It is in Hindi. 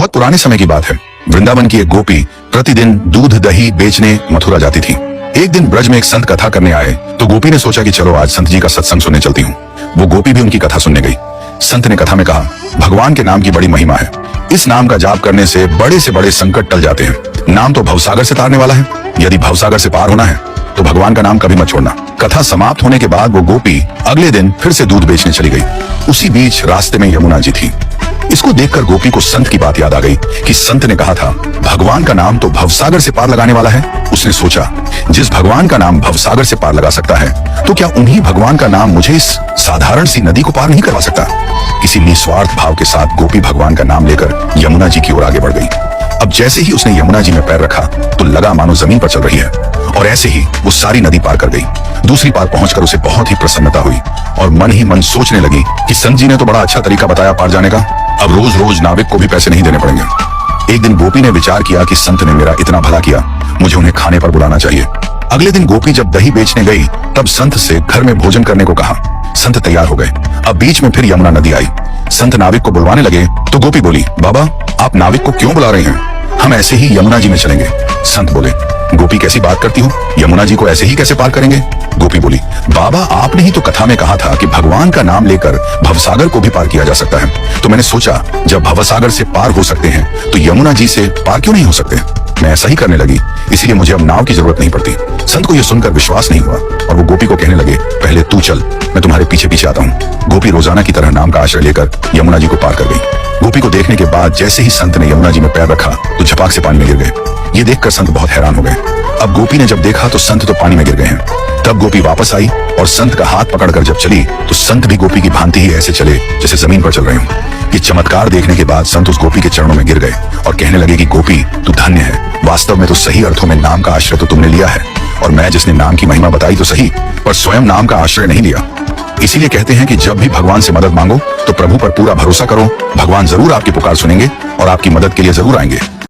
बहुत पुराने समय की बात है। वृंदावन की एक गोपी प्रतिदिन दूध दही बेचने मथुरा जाती थी। एक दिन ब्रज में एक संत कथा करने आए तो गोपी ने सोचा कि चलो आज संत जी का सत्संग सुनने चलती हूँ। वो गोपी भी उनकी कथा सुनने गई। संत ने कथा में कहा, भगवान के नाम की बड़ी महिमा है। इस नाम का जाप करने से बड़े संकट टल जाते हैं। नाम तो भवसागर से तारने वाला है। यदि भवसागर से पार होना है तो भगवान का नाम कभी मत छोड़ना। कथा समाप्त होने के बाद वो गोपी अगले दिन फिर से दूध बेचने चली गई। उसी बीच रास्ते में यमुना जी थी। इसको देखकर गोपी को संत की बात याद आ गई कि संत ने कहा था भगवान का नाम तो भवसागर से पार लगाने वाला है। उसने सोचा, जिस भगवान का नाम भवसागर से पार लगा सकता है तो क्या उन्हीं भगवान का नाम मुझे इस साधारण सी नदी को पार नहीं करवा सकता। किसी निस्वार्थ भाव के साथ गोपी भगवान का नाम लेकर यमुना जी की ओर आगे बढ़ गई। अब जैसे ही उसने यमुना जी में पैर रखा तो लगा मानो जमीन पर चल रही है, और ऐसे ही वो सारी नदी पार कर गई। दूसरी पार पहुंचकर उसे बहुत ही प्रसन्नता हुई और मन ही मन सोचने लगी कि संत जी ने तो बड़ा अच्छा तरीका बताया पार जाने का। अब रोज रोज नाविक को भी पैसे नहीं देने पड़ेंगे। एक दिन गोपी ने विचार किया कि संत ने मेरा इतना भला किया, मुझे उन्हें खाने पर बुलाना चाहिए। अगले दिन गोपी जब दही बेचने गई तब संत से घर में भोजन करने को कहा। संत तैयार हो गए। अब बीच में फिर यमुना नदी आई। संत नाविक को बुलवाने लगे तो गोपी बोली, बाबा आप नाविक को क्यों बुला रहे हैं, हम ऐसे ही यमुना जी में चलेंगे। संत बोले, गोपी कैसी बात करती हो, यमुना जी को ऐसे ही कैसे पार करेंगे। गोपी बोली, बाबा आपने ही तो कथा में कहा था कि भगवान का नाम लेकर भवसागर को भी पार किया जा सकता है, तो मैंने सोचा जब भवसागर से पार हो सकते हैं तो यमुना जी से पार क्यों नहीं हो सकते। मैं ऐसा ही करने लगी, इसीलिए मुझे अब नाव की जरूरत नहीं पड़ती। संत को यह सुनकर विश्वास नहीं हुआ और वो गोपी को कहने लगे, पहले तू चल, मैं तुम्हारे पीछे पीछे आता हूँ। गोपी रोजाना की तरह नाम का आश्रय लेकर यमुना जी को पार कर गई। गोपी को देखने के बाद जैसे ही संत ने यमुना जी में पैर रखा तो झपाक से पानी में गिर गए। ये देखकर संत बहुत हैरान हो गए। अब गोपी ने जब देखा तो संत तो पानी में गिर गए हैं। तब गोपी वापस आई और संत का हाथ पकड़कर जब चली तो संत भी गोपी की भांति ही ऐसे चले जैसे जमीन पर चल रहे हों। ये चमत्कार देखने के बाद संत उस गोपी के चरणों में गिर गए और कहने लगे कि गोपी तू धन्य है, वास्तव में तो सही अर्थों में नाम का आश्रय तो तुमने लिया है, और मैं जिसने नाम की महिमा बताई तो सही, पर स्वयं नाम का आश्रय नहीं लिया। इसीलिए कहते हैं कि जब भी भगवान से मदद मांगो तो प्रभु पर पूरा भरोसा करो, भगवान जरूर आपकी पुकार सुनेंगे और आपकी मदद के लिए जरूर आएंगे।